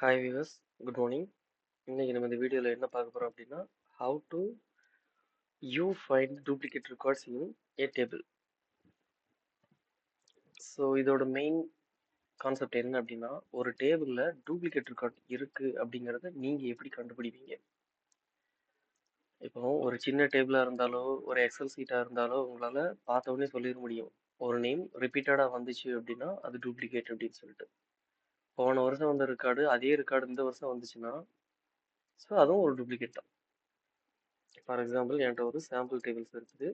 Hi viewers, good morning. இன்னைக்கு நம்ம இந்த வீடியோவில் என்ன பார்க்க போகிறோம் அப்படின்னா, how to you find duplicate records in A table. So இதோட மெயின் கான்செப்ட் என்ன அப்படின்னா, ஒரு டேபிளில் டூப்ளிகேட் ரெக்கார்ட் இருக்குது அப்படிங்கிறத நீங்கள் எப்படி கண்டுபிடிப்பீங்க? இப்போ ஒரு சின்ன டேபிளாக இருந்தாலோ ஒரு எக்ஸல் சீட்டாக இருந்தாலோ உங்களால் பார்த்த உடனே சொல்லிட முடியும். ஒரு நேம் ரிப்பீட்டடாக வந்துச்சு அப்படின்னா அது டூப்ளிகேட் அப்படின்னு சொல்லிட்டு. போன வருஷம் வந்த ரெக்கார்டு அதே ரெக்கார்டு இந்த வருஷம் வந்துச்சுன்னா ஸோ அதுவும் ஒரு டூப்ளிகேட் தான். ஃபார் எக்ஸாம்பிள் என்கிட்ட ஒரு சாம்பிள் டேபிள்ஸ் இருக்குது.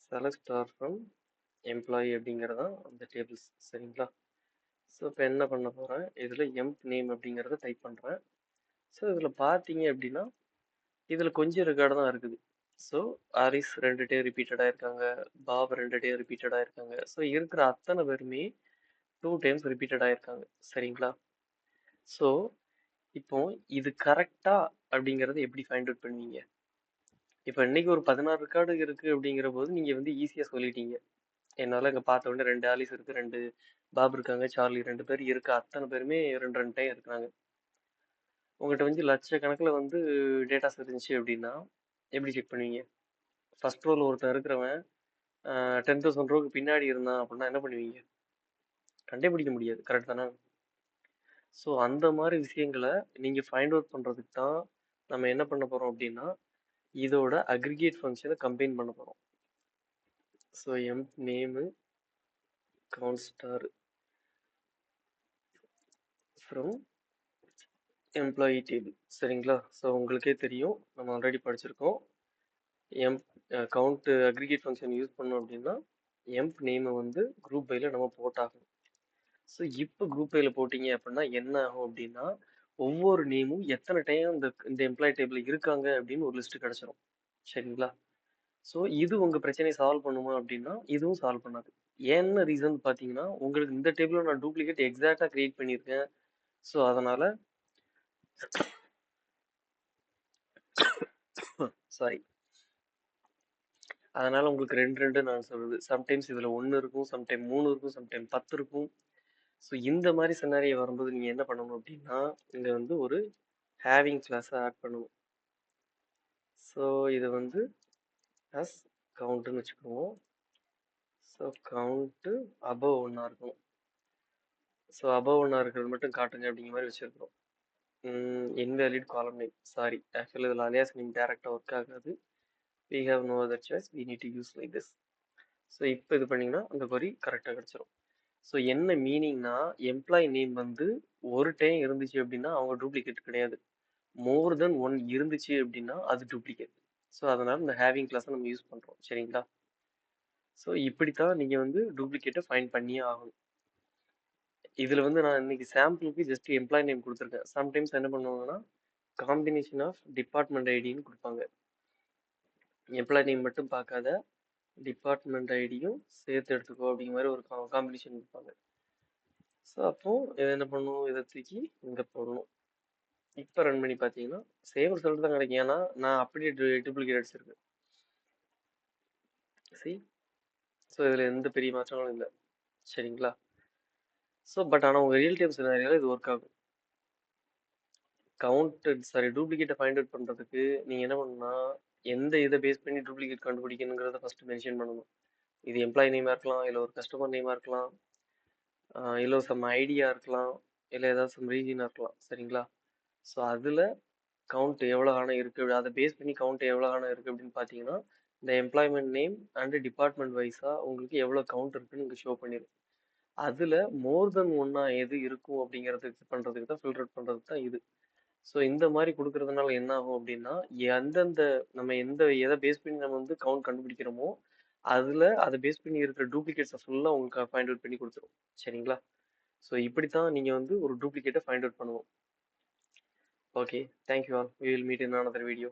செலக்ட் ஸ்டார் ஃப்ரம் எம்ப்ளாயி அப்படிங்கிறதான் அந்த டேபிள்ஸ், சரிங்களா? ஸோ இப்போ என்ன பண்ண போகிறேன், இதில் எம்ப் நேம் அப்படிங்கிறத டைப் பண்ணுறேன். ஸோ இதில் பார்த்தீங்க அப்படின்னா இதில் கொஞ்சம் ரெக்கார்டு தான் இருக்குது. ஸோ ஆரிஸ் 2 டே ரிப்பீட்டடாக இருக்காங்க, பாப் 2 டே ரிப்பீட்டடாக இருக்காங்க. ஸோ இருக்கிற அத்தனை பேருமே 2 டைம்ஸ் ரிப்பீட்டடாக இருக்காங்க, சரிங்களா? ஸோ இப்போ இது கரெக்டா அப்படிங்கிறத எப்படி ஃபைண்ட் அவுட் பண்ணுவீங்க? இப்போ இன்னைக்கு ஒரு 16 ரெக்கார்டு இருக்கு அப்படிங்கிற போது நீங்கள் வந்து ஈஸியாக சொல்லிட்டீங்க. என்னால் இங்கே பார்த்த உடனே 2 ஆலிஸ் இருக்குது, 2 பாப் இருக்காங்க, சார்லி 2 பேர் இருக்க அத்தனை பேருமே 2 டைம் இருக்கிறாங்க. உங்கள்கிட்ட வந்து லட்சக்கணக்கில் வந்து டேட்டாஸ் இருந்துச்சு அப்படின்னா எப்படி செக் பண்ணுவீங்க? ஃபர்ஸ்ட் ரோவில் ஒருத்தன் இருக்கிறவன் 10,000 ரோவுக்கு பின்னாடி இருந்தான் அப்படின்னா என்ன பண்ணுவீங்க? கண்டுபிடிக்க முடியாது, கரெக்ட் தானே? ஸோ அந்த மாதிரி விஷயங்களை நீங்கள் ஃபைண்ட் அவுட் பண்ணுறதுக்கு தான் நம்ம என்ன பண்ண போகிறோம் அப்படின்னா இதோட அக்ரிகேட் ஃபங்க்ஷனை கம்பைன் பண்ண போகிறோம். So M name count star from employee table, சரிங்களா? ஸோ உங்களுக்கே தெரியும், நம்ம ஆல்ரெடி படிச்சிருக்கோம். M count aggregate function use பண்ணோம் அப்படின்னா எம்ப் நேமை வந்து குரூப் பையில் நம்ம போட்டாகணும். ஸோ இப்போ குரூப் பையில் போட்டிங்க அப்படின்னா என்ன ஆகும் அப்படின்னா ஒவ்வொரு நேமும் எத்தனை டைம் இந்த எம்ப்ளாயி டேபிள் இருக்காங்க அப்படின்னு ஒரு லிஸ்ட் கிடச்சிரும், சரிங்களா? ஸோ இது உங்கள் பிரச்சனையை சால்வ் பண்ணுமா அப்படின்னா இதுவும் சால்வ் பண்ணாது. என்ன ரீசன் பார்த்தீங்கன்னா உங்களுக்கு இந்த டேபிளில் நான் டூப்ளிகேட் எக்ஸாக்டாக கிரியேட் பண்ணியிருக்கேன். ஸோ அதனால் சாரி, அதனால உங்களுக்கு 2 நான் சொல்றது. சம்டைம்ஸ் இதுல 1 இருக்கும், சம்டைம் 3 இருக்கும், சம்டைம் 10 இருக்கும். ஸோ இந்த மாதிரி சினாரியோ வரும்போது நீங்க என்ன பண்ணணும் அப்படின்னா இங்க வந்து ஒரு ஹேவிங் கிளாஸை ஆட் பண்ணணும். ஸோ இது வந்து அஸ் கவுண்ட்னு வச்சுக்குவோம். ஸோ கவுண்ட்டு அபவ் 1 இருக்கும். ஸோ அபவ் 1 இருக்கிறது மட்டும் காட்டுங்க அப்படிங்கிற மாதிரி வச்சிருக்கிறோம். இன்வேலிட் காலம் நேம், சாரி, ஆக்சுவலி இதில் அலியாஸ் நேம் டேரெக்டாக ஒர்க் ஆகாது. we have no other choice, we need to use like this. So இப்போ இது பண்ணிங்கன்னா அந்த கொரி கரெக்டாக கிடச்சிரும். ஸோ என்ன மீனிங்னா எம்ப்ளாயி நேம் வந்து ஒரு டைம் இருந்துச்சு அப்படின்னா அவங்க டூப்ளிகேட் கிடையாது. மோர் தென் 1 இருந்துச்சு அப்படின்னா அது டூப்ளிகேட். ஸோ அதனால இந்த ஹேவிங் கிளாஸை நம்ம யூஸ் பண்ணுறோம், சரிங்களா? ஸோ இப்படித்தான் நீங்கள் வந்து டூப்ளிகேட்டை ஃபைண்ட் பண்ணியே ஆகணும். இதில் வந்து நான் இன்னைக்கு சாம்பிளுக்கு ஜஸ்ட் எம்ப்ளாயி நேம் கொடுத்துருக்கேன். சம்டைம்ஸ் என்ன பண்ணுவாங்கன்னா காம்பினேஷன் ஆஃப் டிபார்ட்மெண்ட் ஐடின்னு கொடுப்பாங்க. எம்ப்ளாயி நேம் மட்டும் பார்க்காத டிபார்ட்மெண்ட் ஐடியும் சேர்த்து எடுத்துக்கோ அப்படிங்கிற மாதிரி ஒரு காம்பினேஷன் கொடுப்பாங்க. ஸோ அப்போ இதை என்ன பண்ணணும், இதை தூக்கி இங்கே போடணும். இப்போ ரன் பண்ணி பார்த்தீங்கன்னா சேம் ரிசல்ட் தான் கிடைக்கும். ஏன்னா நான் அப்படியே டூப்ளிகேட் அடிச்சிருக்கேன். சரி, ஸோ இதில் எந்த பெரிய மாற்றங்களும் இல்லை, சரிங்களா? ஸோ பட் ஆனால் உங்கள் ரியல் டைம் சினாரியோவில் இது ஒர்க் ஆகும். டூப்ளிகேட்டை ஃபைண்ட் அவுட் பண்ணுறதுக்கு நீங்கள் என்ன பண்ணணும்னா எந்த இதை பேஸ் பண்ணி டூப்ளிகேட் கண்டுபிடிக்கணுங்கிறத ஃபஸ்ட்டு மென்ஷன் பண்ணணும். இது எம்ப்ளாயி நேமாக இருக்கலாம், இல்லை ஒரு கஸ்டமர் நேமாக இருக்கலாம், இல்லை சம் ஐடியா இருக்கலாம், இல்லை ஏதாவது சம் ரீஜனாக இருக்கலாம், சரிங்களா? ஸோ அதில் கவுண்ட் எவ்வளோ ஆனால் இருக்குது, அதை பேஸ் பண்ணி கவுண்ட் எவ்வளோ ஆனால் இருக்குது அப்படின்னு பார்த்தீங்கன்னா இந்த எம்ப்ளாய்மெண்ட் நேம் அண்டு டிபார்ட்மெண்ட் வைஸாக உங்களுக்கு எவ்வளோ கவுண்ட் இருக்குன்னு இங்கே ஷோ பண்ணிடும். அதில் மோர் தென் 1 எது இருக்கும் அப்படிங்கிறதுக்கு பண்ணுறதுக்கு தான் ஃபில்டர் பண்ணுறதுக்கு தான் இது. ஸோ இந்த மாதிரி கொடுக்கறதுனால என்ன ஆகும் அப்படின்னா எந்தெந்த நம்ம எதை பேஸ் பண்ணி நம்ம வந்து கவுண்ட் கண்டுபிடிக்கிறோமோ அதில் அதை பேஸ் பண்ணி இருக்கிற டூப்ளிகேட்ஸை ஃபுல்லாக உங்களுக்கு ஃபைண்ட் அவுட் பண்ணி கொடுத்துரும், சரிங்களா? ஸோ இப்படி தான் நீங்கள் வந்து ஒரு டூப்ளிகேட்டை ஃபைண்ட் அவுட் பண்ணுவோம். Okay, thank you all. We will meet in another video.